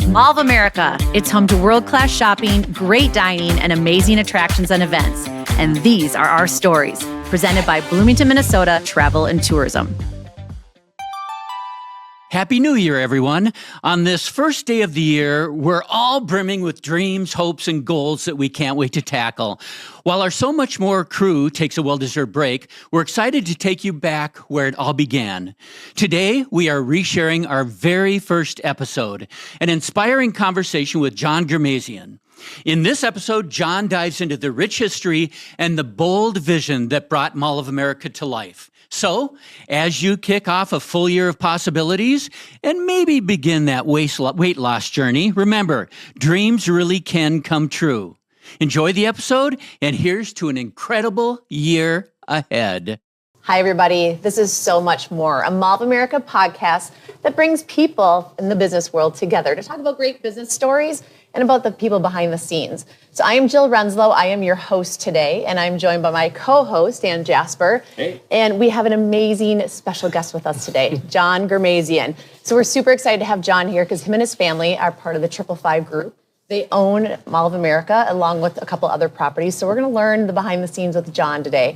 Mall of America. It's home to world-class shopping, great dining, and amazing attractions and events. And these are our stories, presented by Bloomington, Minnesota Travel and Tourism. Happy New Year, everyone. On this first day of the year, we're all brimming with dreams, hopes, and goals that we can't wait to tackle. While our So Much More crew takes a well-deserved break, we're excited to take you back where it all began. Today, we are resharing our very first episode, an inspiring conversation with John Ghermezian. In this episode, John dives into the rich history and the bold vision that brought Mall of America to life. So, as you kick off a full year of possibilities and maybe begin that weight loss journey, remember, dreams really can come true. Enjoy the episode, and here's to an incredible year ahead. Hi, everybody. This is So Much More, a Mall of America podcast that brings people in the business world together to talk about great business stories and about the people behind the scenes. So I am Jill Renslow. I am your host today, and I'm joined by my co-host, Dan Jasper. Hey. And we have an amazing special guest with us today, John Ghermezian. So we're super excited to have John here because him and his family are part of the 555 group. They own Mall of America along with a couple other properties. So we're going to learn the behind the scenes with John today.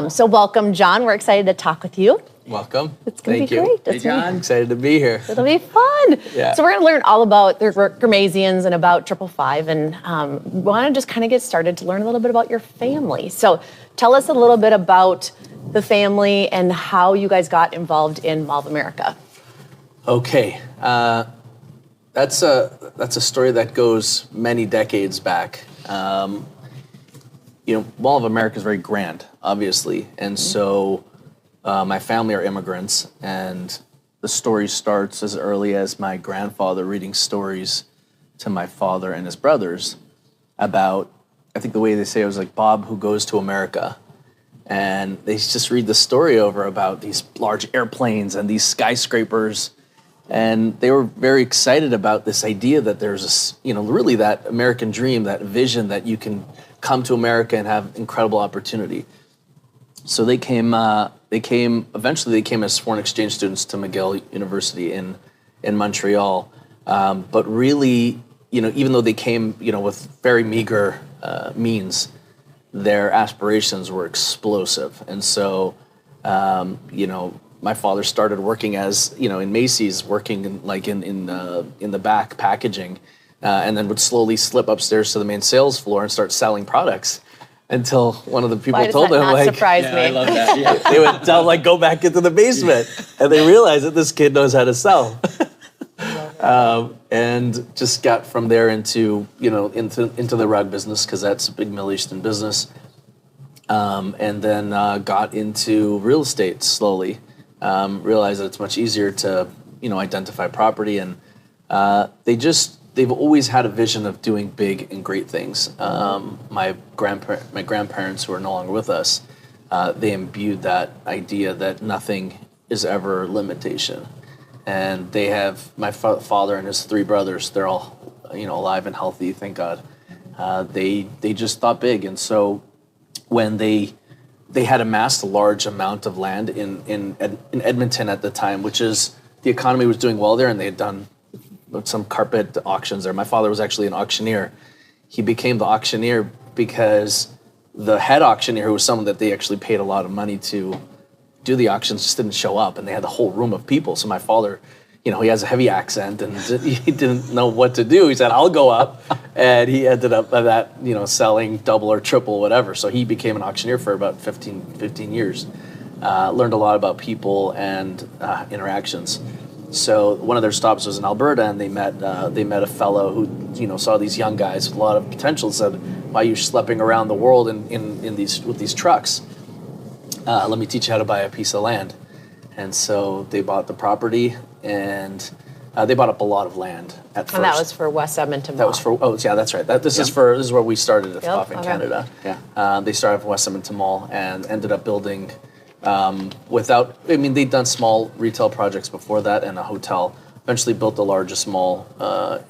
So welcome, John. We're excited to talk with you. Welcome. It's going to be great. Hey, John. Excited to be here. It'll be fun. Yeah. So we're going to learn all about the Ghermezians and about 555, and we want to just kind of get started to learn a little bit about your family. So tell us a little bit about the family and how you guys got involved in Mall of America. Okay. That's a story that goes many decades back. Mall of America is very grand, obviously, and so my family are immigrants, and the story starts as early as my grandfather reading stories to my father and his brothers about, I think the way they say it was like Bob who goes to America, and they just read the story over about these large airplanes and these skyscrapers, and they were very excited about this idea that there's this, really that American dream, that vision that you can come to America and have incredible opportunity. So they came as foreign exchange students to McGill University in Montreal. But really, even though they came, with very meager means, their aspirations were explosive. And so, my father started working as, in Macy's, working in the back packaging, and then would slowly slip upstairs to the main sales floor and start selling products. Until one of the people told him, surprise me. I love that. Yeah. They would tell, go back into the basement, and they realized that this kid knows how to sell, and just got from there into the rug business, because that's a big Middle Eastern business, and then got into real estate slowly. Realized that it's much easier to identify property, and they've always had a vision of doing big and great things. My grandparents, who are no longer with us, they imbued that idea that nothing is ever limitation. And they have my father and his three brothers. They're all, alive and healthy, thank God. They just thought big, and so when they had amassed a large amount of land in Edmonton at the time, which is, the economy was doing well there, and they had done some carpet auctions there. My father was actually an auctioneer. He became the auctioneer because the head auctioneer, who was someone that they actually paid a lot of money to do the auctions, just didn't show up, and they had the whole room of people. So my father, he has a heavy accent, and he didn't know what to do. He said, "I'll go up," and he ended up selling double or triple, whatever. So he became an auctioneer for about 15 years. Learned a lot about people and interactions. So one of their stops was in Alberta, and they met a fellow who saw these young guys with a lot of potential. And said, "Why are you schlepping around the world with these trucks? Let me teach you how to buy a piece of land." And so they bought the property, and they bought up a lot of land at first. And that was for West Edmonton Mall. That was that's right. This is where we started off in Canada. Yeah. They started off West Edmonton Mall and ended up building. They'd done small retail projects before that and a hotel. Eventually built the largest mall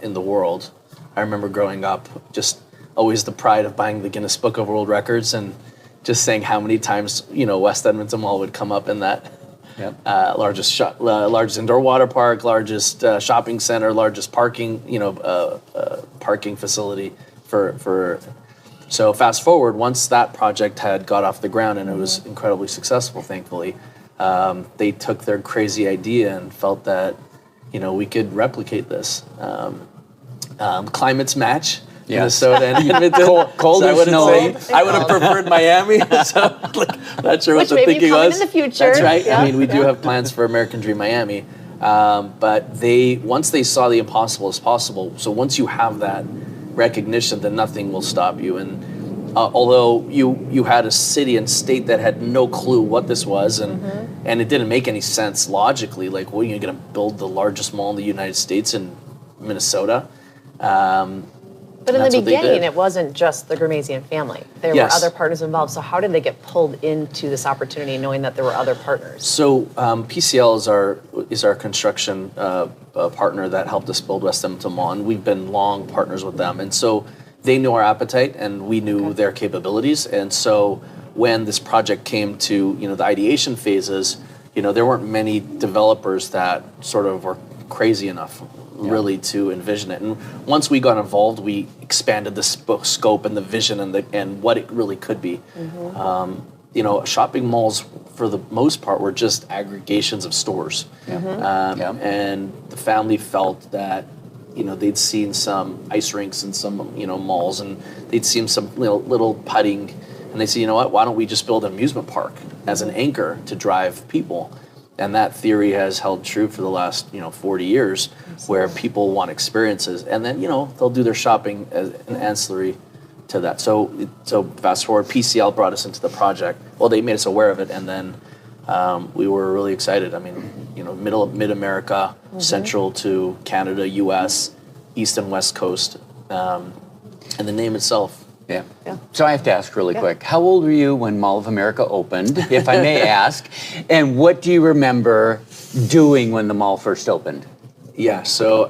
in the world. I remember growing up, just always the pride of buying the Guinness Book of World Records and just saying how many times West Edmonton Mall would come up in that. largest indoor water park, largest shopping center, largest parking, parking facility for. So fast forward, once that project had got off the ground and it was incredibly successful, thankfully, they took their crazy idea and felt that, we could replicate this. Climates match. Minnesota and Edmonton. Cold so and snowy. I would have preferred Miami. So, not sure what the thinking was. In the future. That's right. Yeah. I mean, we do have plans for American Dream Miami, but once they saw the impossible as possible. So once you have that recognition, then nothing will stop you. And although you had a city and state that had no clue what this was, and it didn't make any sense logically. Like, well, you're going to build the largest mall in the United States in Minnesota. But in the beginning, it wasn't just the Ghermezian family. There were other partners involved. So how did they get pulled into this opportunity, knowing that there were other partners? So PCL is our construction partner that helped us build West Edmonton Mall, and we've been long partners with them. And so they knew our appetite, and we knew their capabilities. And so when this project came to the ideation phases, there weren't many developers that sort of were crazy enough really to envision it. And once we got involved, we expanded the scope and the vision and what it really could be. Shopping malls for the most part were just aggregations of stores. And the family felt that they'd seen some ice rinks and some malls, and they'd seen some little putting, and they said, why don't we just build an amusement park as an anchor to drive people? And that theory has held true for the last 40 years, where people want experiences, and then they'll do their shopping as an ancillary to that. So fast forward, PCL brought us into the project. Well, they made us aware of it, and then we were really excited. I mean, middle of mid-America, central to Canada, U.S., East and West Coast, and the name itself. Yeah. So I have to ask really quick, how old were you when Mall of America opened, if I may ask? And what do you remember doing when the mall first opened? Yeah, so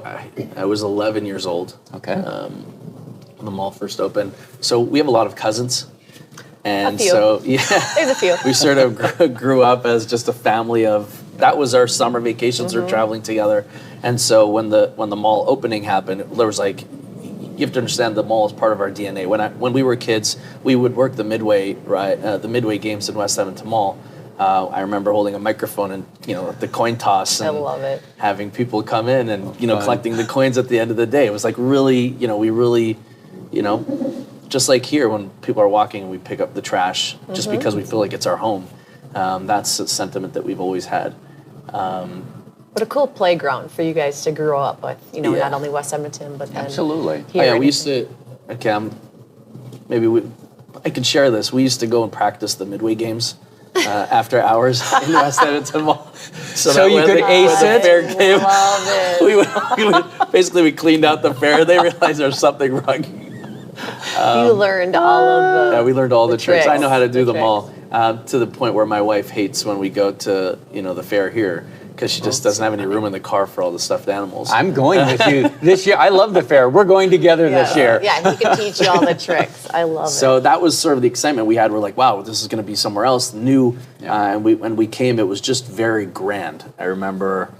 I was 11 years old. Okay. When the mall first opened. So we have a lot of cousins. And a few. so, There's a few. we sort of grew up as just a family that was our summer vacations, or traveling together. And so when the mall opening happened, there was you have to understand the mall is part of our DNA. When we were kids, we would work the Midway games in West Edmonton Mall. I remember holding a microphone and the coin toss. And I love it. having people come in and collecting the coins at the end of the day. It was really we really just like here when people are walking, we pick up the trash just because we feel like it's our home. That's a sentiment that we've always had. What a cool playground for you guys to grow up with, not only West Edmonton, but then Absolutely. here. We used to, I can share this. We used to go and practice the Midway games after hours in West Edmonton Mall. So you could ace when the it? fair came, Love it. we cleaned out the fair. They realized there was something wrong. You learned all of the Yeah, we learned all the tricks. I know how to do The them all, to the point where my wife hates when we go to the fair here, because she just doesn't have any room in the car for all the stuffed animals. I'm going with you this year. I love the fair. We're going together this year. Yeah, he can teach you all the tricks. I love it. So that was sort of the excitement we had. We're like, wow, this is going to be somewhere else, new. And when we came, it was just very grand. I remember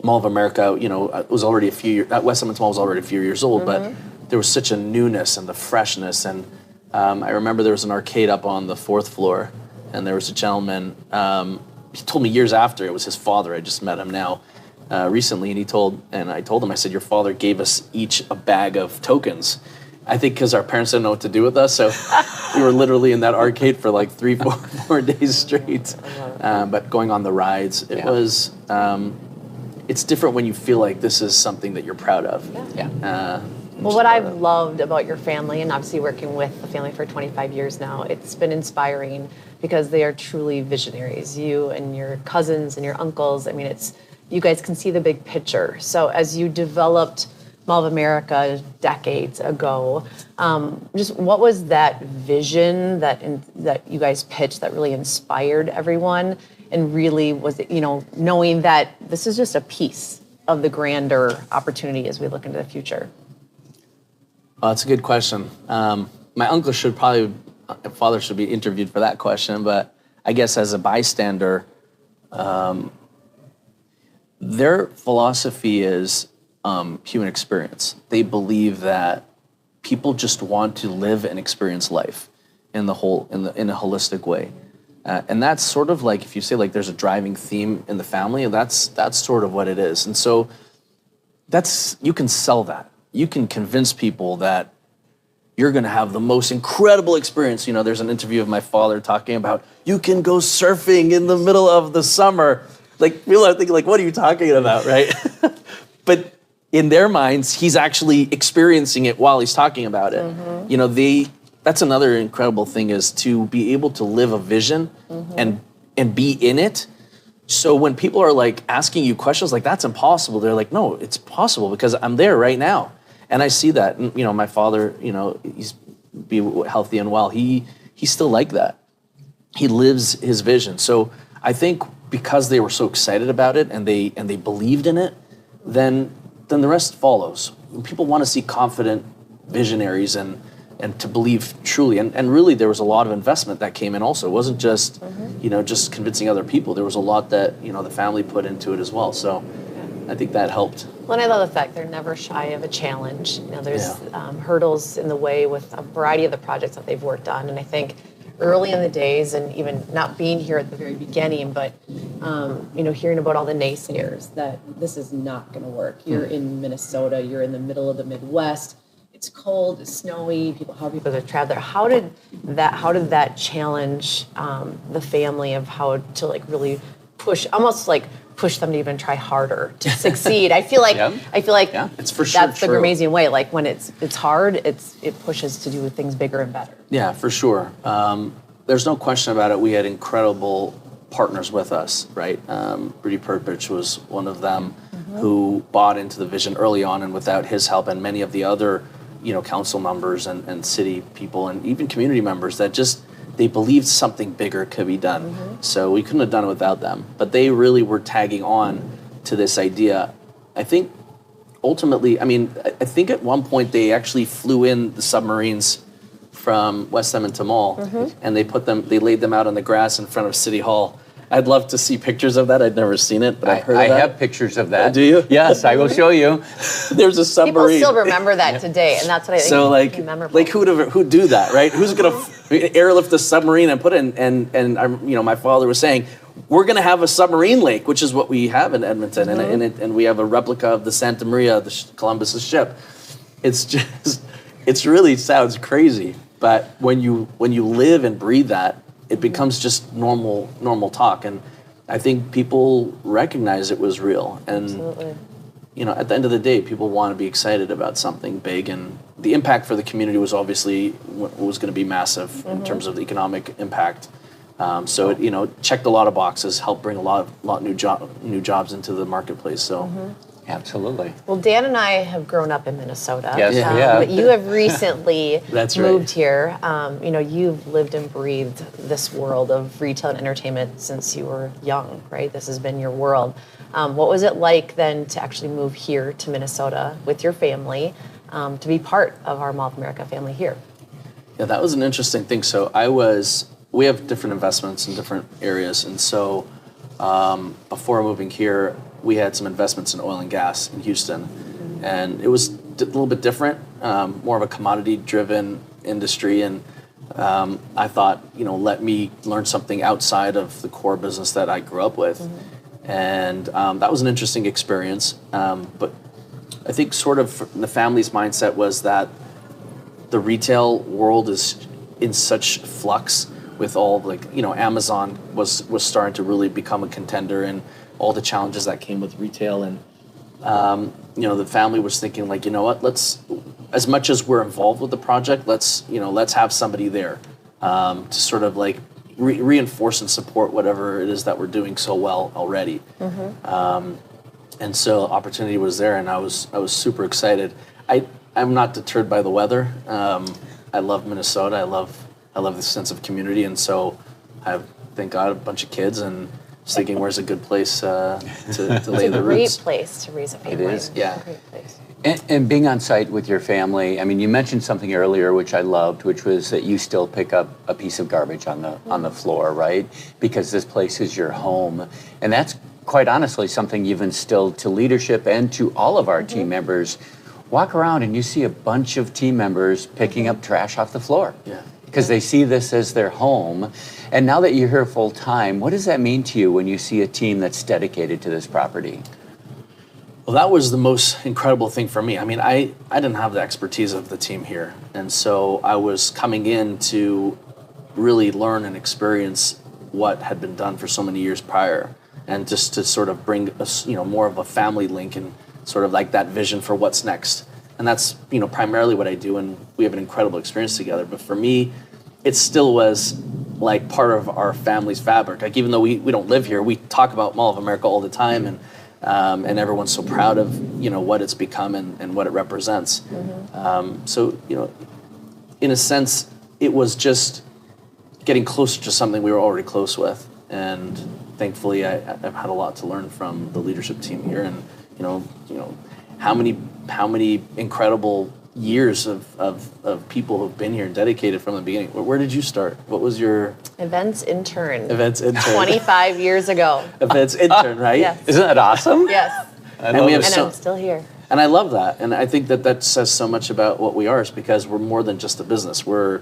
Mall of America, it was already a few years, West Edmonton Mall was already a few years old, but there was such a newness and the freshness. And I remember there was an arcade up on the 4th floor, and there was a gentleman, he told me years after, it was his father, I just met him now recently, and I told him, I said, your father gave us each a bag of tokens. I think because our parents didn't know what to do with us, so we were literally in that arcade for 4 days straight. But going on the rides, it was, it's different when you feel like this is something that you're proud of. Well, what I've loved about your family, and obviously working with the family for 25 years now, it's been inspiring because they are truly visionaries. You and your cousins and your uncles, I mean, you guys can see the big picture. So as you developed Mall of America decades ago, just what was that vision that you guys pitched that really inspired everyone, and really was it, knowing that this is just a piece of the grander opportunity as we look into the future? Well, that's a good question. My uncle father should be interviewed for that question, but I guess as a bystander, Their philosophy is human experience. They believe that people just want to live and experience life in a holistic way. And that's sort of like, if you say like there's a driving theme in the family, that's sort of what it is. And so you can sell that. You can convince people that you're going to have the most incredible experience. You know, there's an interview of my father talking about, you can go surfing in the middle of the summer. Like, people are thinking, like, what are you talking about, right? But in their minds, he's actually experiencing it while he's talking about it. You know, that's another incredible thing, is to be able to live a vision and be in it. So when people are like asking you questions like, that's impossible, they're like, no, it's possible because I'm there right now. And I see that. And, you know, my father, you know, he's be healthy and well. He's still like that. He lives his vision. So I think because they were so excited about it and they believed in it, then the rest follows. People want to see confident visionaries and to believe truly. And really, there was a lot of investment that came in also. It wasn't just, you know, just convincing other people. There was a lot that, you know, the family put into it as well. So I think that helped. Well, and I love the fact they're never shy of a challenge. You know, there's hurdles in the way with a variety of the projects that they've worked on. And I think early in the days, and even not being here at the very beginning, but you know, hearing about all the naysayers that this is not going to work. You're in Minnesota. You're in the middle of the Midwest. It's cold. It's snowy. How are people going to travel there? How did that challenge the family of how to like really push them to even try harder to succeed? I feel like it's for sure that's the Ghermezian way. Like when it's hard, it pushes to do things bigger and better. Yeah, for sure. There's no question about it. We had incredible partners with us, right? Rudy Perpich was one of them who bought into the vision early on, and without his help and many of the other, you know, council members and city people and even community members that just, they believed something bigger could be done. So we couldn't have done it without them. But they really were tagging on to this idea. I think ultimately, I think at one point they actually flew in the submarines from West Edmonton Mall and they laid them out on the grass in front of City Hall. I'd love to see pictures of that. I'd never seen it, but I've heard of that. I have pictures of that. Do you? Yes, I will show you. There's a submarine. People still remember that today, and that's what I think. So like who'd do that, right? Who's gonna airlift a submarine and put it in? And you know, my father was saying, we're gonna have a submarine lake, which is what we have in Edmonton, and we have a replica of the Santa Maria, Columbus's ship. It's really sounds crazy, but when you live and breathe that, it becomes just normal talk. And I think people recognize it was real. And, absolutely. You know, at the end of the day, people want to be excited about something big. And the impact for the community was obviously was going to be massive in terms of the economic impact. So it, you know, checked a lot of boxes, helped bring a lot new jobs into the marketplace. So. Absolutely. Well, Dan and I have grown up in Minnesota. Yes, we have. But you have recently moved here. You know, you've lived and breathed this world of retail and entertainment since you were young, right? This has been your world. What was it like then to actually move here to Minnesota with your family, to be part of our Mall of America family here? Yeah, that was an interesting thing. So we have different investments in different areas. And so before moving here, we had some investments in oil and gas in Houston, and it was a little bit different, more of a commodity-driven industry. And I thought, you know, let me learn something outside of the core business that I grew up with, and that was an interesting experience. But I think sort of the family's mindset was that the retail world is in such flux with all, like, you know, Amazon was starting to really become a contender, and all the challenges that came with retail. And, you know, the family was thinking, like, you know what, as much as we're involved with the project, let's have somebody there to sort of like reinforce and support whatever it is that we're doing so well already. And so opportunity was there, and I was super excited. I'm not deterred by the weather. I love Minnesota. I love the sense of community, and so I have, thank God, a bunch of kids, and just thinking, where's a good place to lay the roots? It's a great place to raise a family. It is, yeah. Great place. And being on site with your family, I mean, you mentioned something earlier which I loved, which was that you still pick up a piece of garbage on the floor, right? Because this place is your home. And that's quite honestly something you've instilled to leadership and to all of our team members. Walk around and you see a bunch of team members picking up trash off the floor. Yeah. Because they see this as their home. And now that you're here full time, what does that mean to you when you see a team that's dedicated to this property? Well, that was the most incredible thing for me. I mean, I didn't have the expertise of the team here. And so I was coming in to really learn and experience what had been done for so many years prior. And just to sort of bring us, more of a family link and sort of like that vision for what's next. And that's, primarily what I do. And we have an incredible experience together. But for me, it still was like part of our family's fabric. Like, even though we don't live here, we talk about Mall of America all the time. And everyone's so proud of what it's become and what it represents. So in a sense, it was just getting closer to something we were already close with, and thankfully I've had a lot to learn from the leadership team here, and how many incredible years of people who've been here and dedicated from the beginning. Where did you start? What was your Events intern. 25 years ago. Events intern, right? Yes. Isn't that awesome? Yes. And I'm still here. And I love that. And I think that says so much about what we are, is because we're more than just a business. We're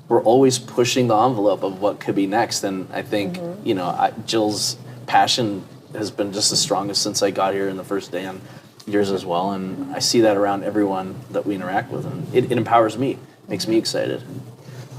always pushing the envelope of what could be next. And I think, Jill's passion has been just as strong as since I got here in the first day, and yours as well. And I see that around everyone that we interact with. And it empowers me, makes me excited.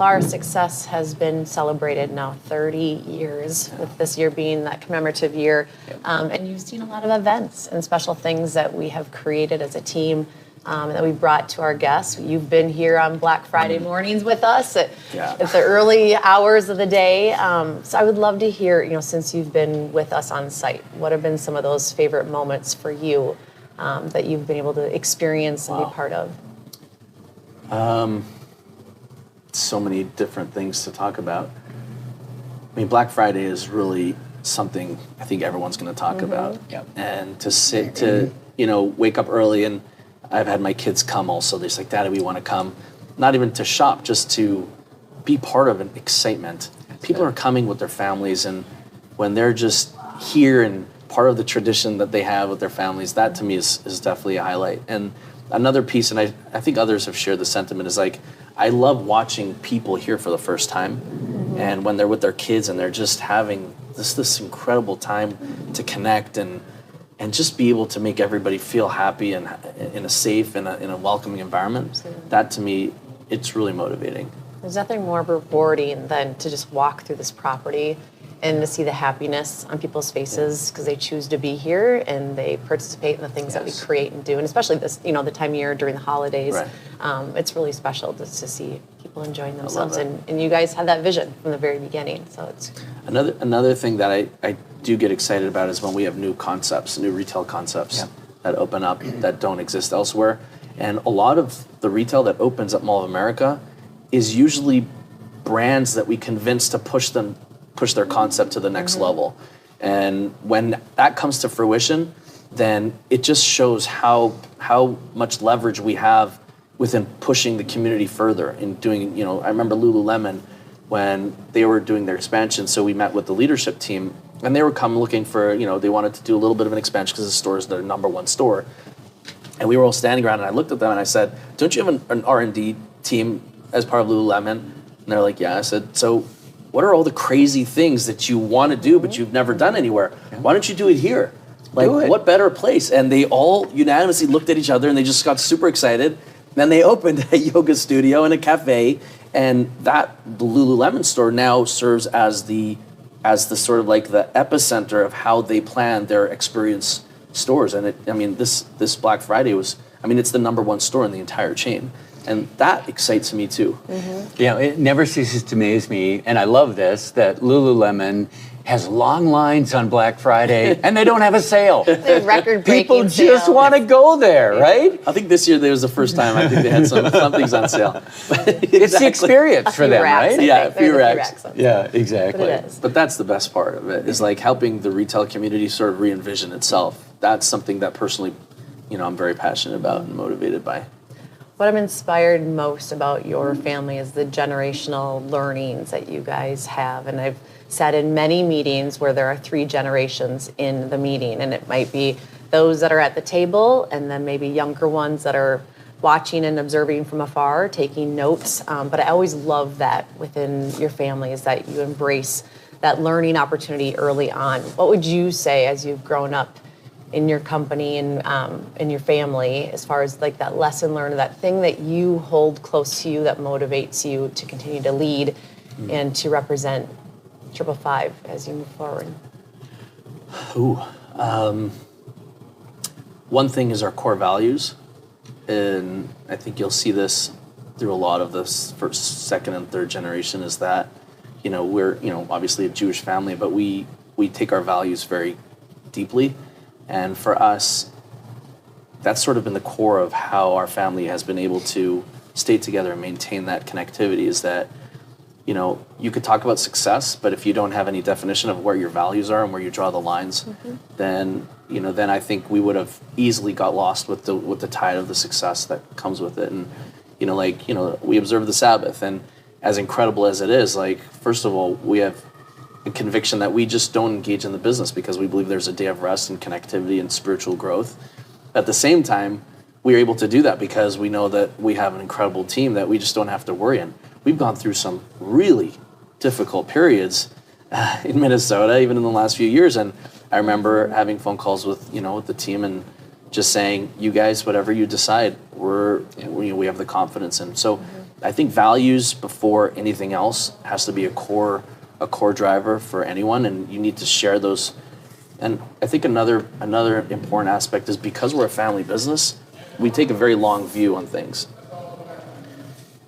Our success has been celebrated now 30 years, with this year being that commemorative year. And you've seen a lot of events and special things that we have created as a team that we brought to our guests. You've been here on Black Friday mornings with us at the early hours of the day. So I would love to hear, since you've been with us on site, what have been some of those favorite moments for you that you've been able to experience and be part of? So many different things to talk about. I mean, Black Friday is really something I think everyone's going to talk about. Yep. And to wake up early, and I've had my kids come also. They're just like, Daddy, we want to come. Not even to shop, just to be part of an excitement. People are coming with their families, and when they're just here and part of the tradition that they have with their families, that to me is definitely a highlight. And another piece, and I think others have shared the sentiment, is like, I love watching people here for the first time, and when they're with their kids and they're just having this incredible time to connect and just be able to make everybody feel happy and in a safe and in a welcoming environment. Absolutely. That to me, it's really motivating. There's nothing more rewarding than to just walk through this property and to see the happiness on people's faces because they choose to be here and they participate in the things that we create and do. And especially this, the time of year during the holidays, it's really special just to see people enjoying themselves. And you guys had that vision from the very beginning. So it's another thing that I do get excited about is when we have new concepts, new retail concepts that open up that don't exist elsewhere. And a lot of the retail that opens at Mall of America is usually brands that we convince to push their concept to the next level. And when that comes to fruition, then it just shows how much leverage we have within pushing the community further and doing, I remember Lululemon when they were doing their expansion. So we met with the leadership team and they were looking for, they wanted to do a little bit of an expansion because the store is their number one store. And we were all standing around and I looked at them and I said, don't you have an R&D team as part of Lululemon? And they're like, yeah. I said, so what are all the crazy things that you want to do but you've never done anywhere? Why don't you do it here? Like, what better place? And they all unanimously looked at each other and they just got super excited. Then they opened a yoga studio and a cafe, and the Lululemon store now serves as the sort of like the epicenter of how they plan their experience stores. And this Black Friday it's the number one store in the entire chain. And that excites me too. It never ceases to amaze me, and I love this, that Lululemon has long lines on Black Friday and they don't have a sale. They have record-breaking People just want to go there, right? I think this year there was the first time I think they had some things on sale. It's the experience for them, right? Yeah, a few racks. Yeah, exactly. But it is. But that's the best part of it, is like helping the retail community sort of re-envision itself. That's something that personally, I'm very passionate about and motivated by. What I'm inspired most about your family is the generational learnings that you guys have. And I've sat in many meetings where there are 3 generations in the meeting, and it might be those that are at the table and then maybe younger ones that are watching and observing from afar, taking notes. But I always love that within your family is that you embrace that learning opportunity early on. What would you say as you've grown up in your company and in your family, as far as like that lesson learned, that thing that you hold close to you that motivates you to continue to lead and to represent 555 as you move forward? One thing is our core values, and I think you'll see this through a lot of this first, second, and third generation, is that we're obviously a Jewish family, but we take our values very deeply. And for us, that's sort of been the core of how our family has been able to stay together and maintain that connectivity, is that, you could talk about success, but if you don't have any definition of where your values are and where you draw the lines, then I think we would have easily got lost with the tide of the success that comes with it. And, we observe the Sabbath, and as incredible as it is, first of all, we have a conviction that we just don't engage in the business because we believe there's a day of rest and connectivity and spiritual growth. At the same time, we are able to do that because we know that we have an incredible team that we just don't have to worry in. We've gone through some really difficult periods in Minnesota, even in the last few years. And I remember having phone calls with the team and just saying, you guys, whatever you decide, we have the confidence in. So I think values before anything else has to be a core driver for anyone, and you need to share those. And I think another important aspect is, because we're a family business, we take a very long view on things.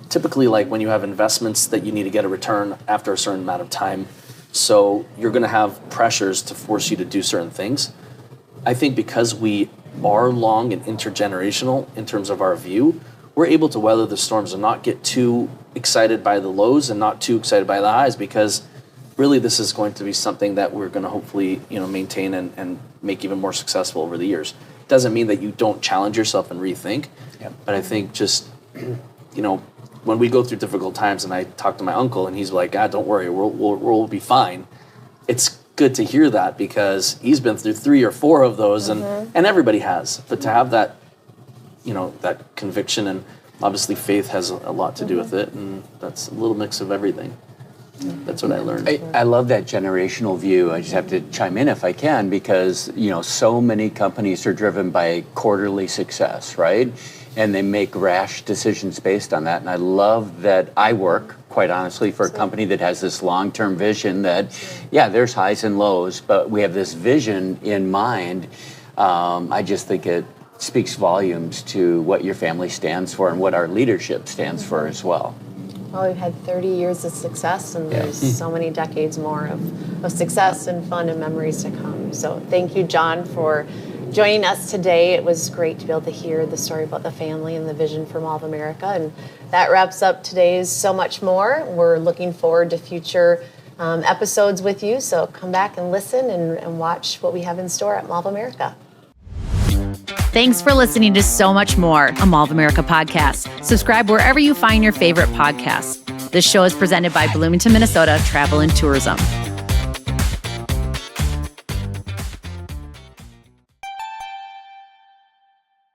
Typically, when you have investments that you need to get a return after a certain amount of time, so you're going to have pressures to force you to do certain things. I think because we are long and intergenerational in terms of our view, we're able to weather the storms and not get too excited by the lows and not too excited by the highs, because really this is going to be something that we're going to hopefully maintain and make even more successful over the years. Doesn't mean that you don't challenge yourself and rethink, but I think just when we go through difficult times, and I talk to my uncle and he's like, don't worry, we'll be fine. It's good to hear that, because he's been through 3 or 4 of those, and everybody has. But to have that, that conviction, and obviously faith has a lot to do with it, and that's a little mix of everything. That's what I learned. I love that generational view. I just have to chime in if I can, because so many companies are driven by quarterly success, right? And they make rash decisions based on that. And I love that I work, quite honestly, for a company that has this long-term vision that, there's highs and lows, but we have this vision in mind. I just think it speaks volumes to what your family stands for and what our leadership stands for as well. Well, we've had 30 years of success, and there's so many decades more of success and fun and memories to come. So thank you, John, for joining us today. It was great to be able to hear the story about the family and the vision for Mall of America. And that wraps up today's So Much More. We're looking forward to future episodes with you. So come back and listen and watch what we have in store at Mall of America. Thanks for listening to So Much More, a Mall of America podcast. Subscribe wherever you find your favorite podcasts. This show is presented by Bloomington, Minnesota Travel and Tourism.